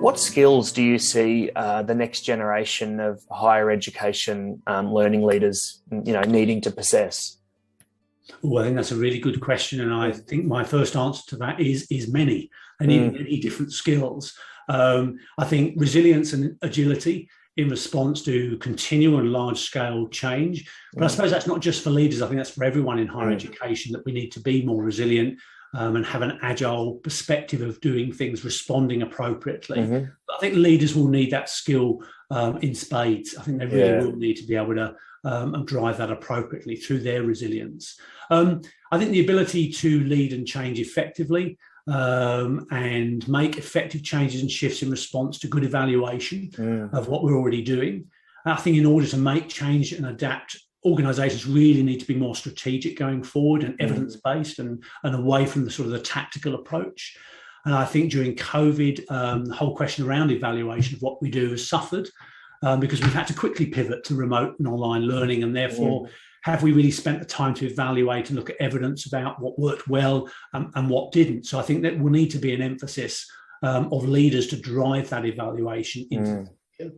What skills do you see the next generation of higher education learning leaders, needing to possess? Oh, I think that's a really good question, and I think my first answer to that is many. They need many different skills. I think resilience and agility in response to continual and large-scale change. But I suppose that's not just for leaders. I think that's for everyone in higher education, that we need to be more resilient and have an agile perspective of doing things, responding appropriately. But I think leaders will need that skill in spades. I think they really will need to be able to drive that appropriately through their resilience. I think the ability to lead and change effectively and make effective changes and shifts in response to good evaluation of what we're already doing. I think in order to make change and adapt, organisations really need to be more strategic going forward and evidence-based and away from the sort of the tactical approach. And I think during COVID, the whole question around evaluation of what we do has suffered because we've had to quickly pivot to remote and online learning, and therefore have we really spent the time to evaluate and look at evidence about what worked well and what didn't? So I think that will need to be an emphasis of leaders to drive that evaluation into the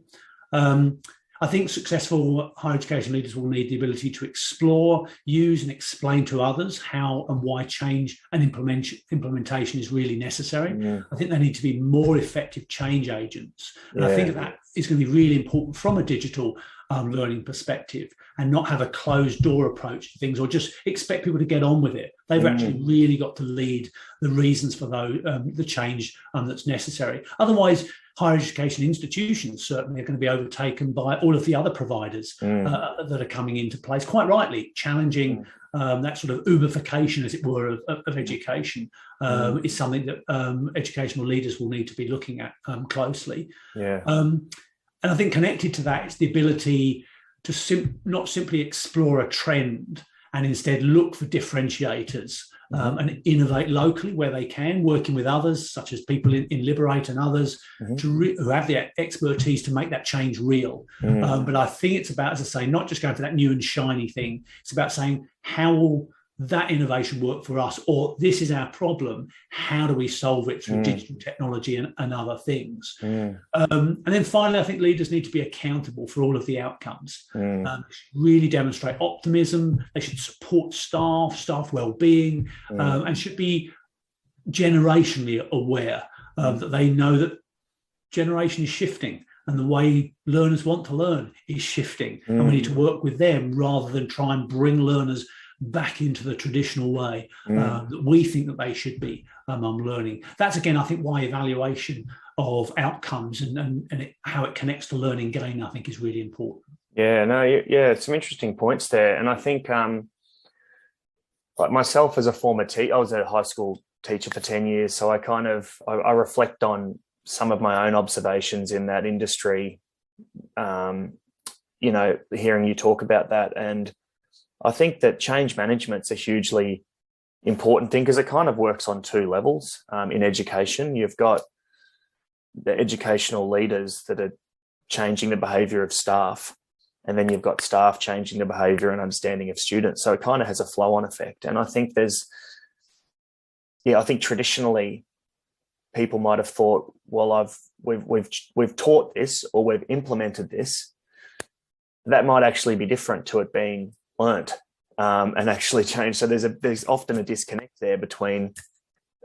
future. I think successful higher education leaders will need the ability to explore, use and explain to others how and why change and implementation is really necessary. I think they need to be more effective change agents. And I think that is going to be really important from a digital learning perspective, and not have a closed door approach to things or just expect people to get on with it. They've actually really got to lead the reasons for the change that's necessary. Otherwise, higher education institutions certainly are going to be overtaken by all of the other providers that are coming into place, quite rightly challenging that sort of Uberification, as it were, of education is something that educational leaders will need to be looking at closely. And I think connected to that is the ability to not simply explore a trend and instead look for differentiators and innovate locally where they can, working with others, such as people in Liberate and others, who have the expertise to make that change real. But I think it's about, as I say, not just going for that new and shiny thing. It's about saying, how will that innovation work for us? Or this is our problem. How do we solve it through digital technology and other things? And then finally, I think leaders need to be accountable for all of the outcomes. Really demonstrate optimism. They should support staff well-being, and should be generationally aware that they know that generation is shifting and the way learners want to learn is shifting. And we need to work with them rather than try and bring learners back into the traditional way that we think that they should be learning. That's, again, I think why evaluation of outcomes and how it connects to learning gain, I think, is really important. Some interesting points there. And I think like myself as a former teacher, I was a high school teacher for 10 years. So I reflect on some of my own observations in that industry, hearing you talk about that. And I think that change management's a hugely important thing because it kind of works on two levels in education. You've got the educational leaders that are changing the behaviour of staff, and then you've got staff changing the behaviour and understanding of students. So it kind of has a flow-on effect. And I think I think traditionally people might have thought, well, we've taught this or we've implemented this. That might actually be different to it being learnt and actually changed. So there's often a disconnect there between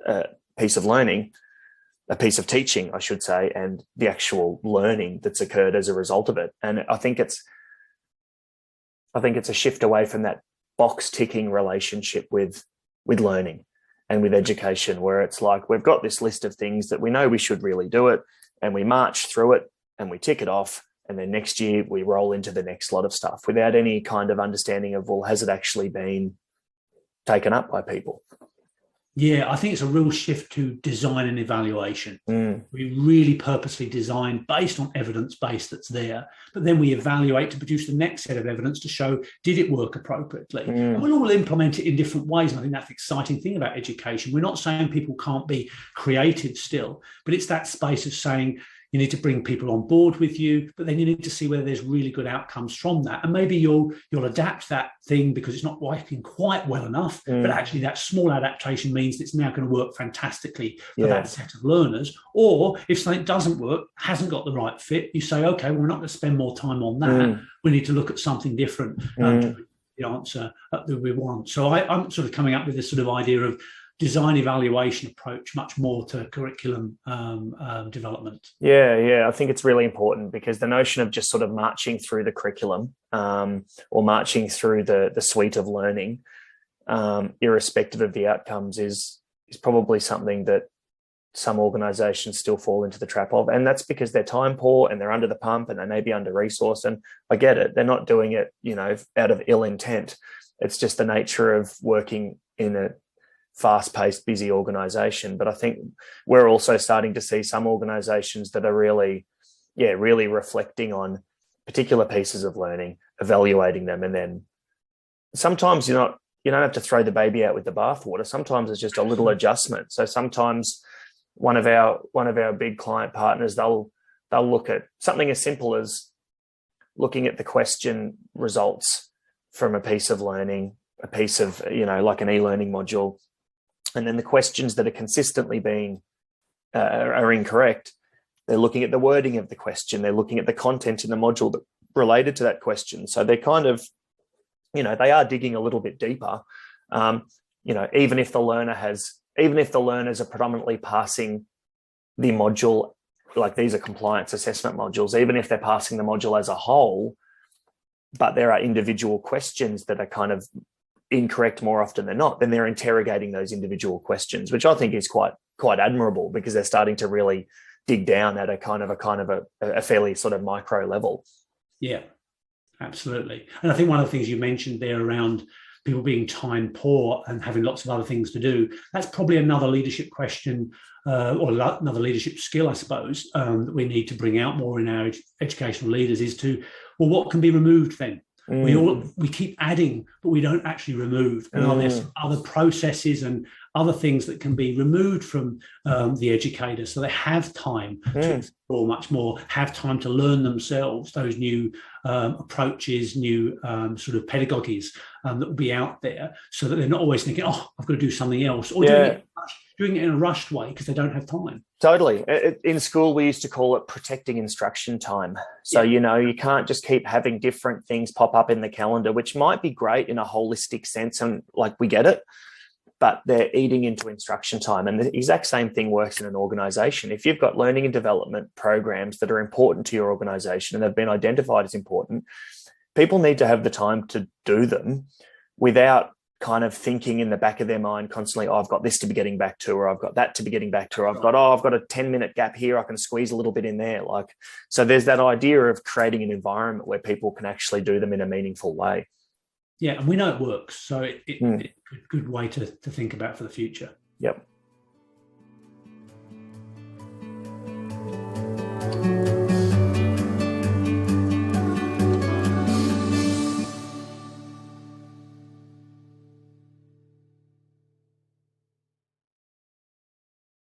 a piece of learning, a piece of teaching, I should say, and the actual learning that's occurred as a result of it. And I think it's a shift away from that box ticking relationship with learning and with education, where it's like we've got this list of things that we know we should really do it, and we march through it and we tick it off. And then next year we roll into the next lot of stuff without any kind of understanding of, well, has it actually been taken up by people? Yeah, I think it's a real shift to design and evaluation. We really purposely design based on evidence base that's there, but then we evaluate to produce the next set of evidence to show, did it work appropriately? And we'll all implement it in different ways. And I think that's the exciting thing about education. We're not saying people can't be creative still, but it's that space of saying, You need to bring people on board with you, but then you need to see whether there's really good outcomes from that. And maybe you'll adapt that thing because it's not working quite well enough, but actually that small adaptation means it's now going to work fantastically for that set of learners. Or if something doesn't work, hasn't got the right fit, you say, okay, well, we're not going to spend more time on that. We need to look at something different to the answer that we want. So I'm sort of coming up with this sort of idea of design evaluation approach much more to curriculum development. Yeah. I think it's really important because the notion of just sort of marching through the curriculum or marching through the suite of learning, irrespective of the outcomes, is probably something that some organizations still fall into the trap of. And that's because they're time poor and they're under the pump and they may be under resourced. And I get it. They're not doing it, out of ill intent. It's just the nature of working in a fast-paced, busy organization. But I think we're also starting to see some organizations that are really reflecting on particular pieces of learning, evaluating them, and then sometimes you don't have to throw the baby out with the bathwater. Sometimes it's just a little adjustment. So sometimes one of our big client partners, they'll look at something as simple as looking at the question results from a piece of learning, a piece of, like an e-learning module. And then the questions that are consistently being are incorrect, they're looking at the wording of the question. They're looking at the content in the module that related to that question. So they're kind of, they are digging a little bit deeper. Even if the learners are predominantly passing the module, like these are compliance assessment modules, even if they're passing the module as a whole, but there are individual questions that are kind of incorrect more often than not, then they're interrogating those individual questions, which I think is quite admirable because they're starting to really dig down at a kind of a fairly sort of micro level. Yeah, absolutely. And I think one of the things you mentioned there around people being time poor and having lots of other things to do, that's probably another leadership question or another leadership skill, I suppose, that we need to bring out more in our educational leaders is to, well, what can be removed then? We keep adding, but we don't actually remove. And are there some other processes and other things that can be removed from the educator so they have time to explore much more, have time to learn themselves those new approaches, new sort of pedagogies that will be out there so that they're not always thinking, oh, I've got to do something else, or doing it in a rushed way because they don't have time. Totally. In school, we used to call it protecting instruction time. So, you can't just keep having different things pop up in the calendar, which might be great in a holistic sense. And we get it, but they're eating into instruction time. And the exact same thing works in an organization. If you've got learning and development programs that are important to your organization and they've been identified as important, people need to have the time to do them without kind of thinking in the back of their mind constantly, oh, I've got this to be getting back to, or I've got that to be getting back to, or I've got a 10-minute gap here, I can squeeze a little bit in there. So there's that idea of creating an environment where people can actually do them in a meaningful way. Yeah, and we know it works. So it's a good way to think about for the future. Yep.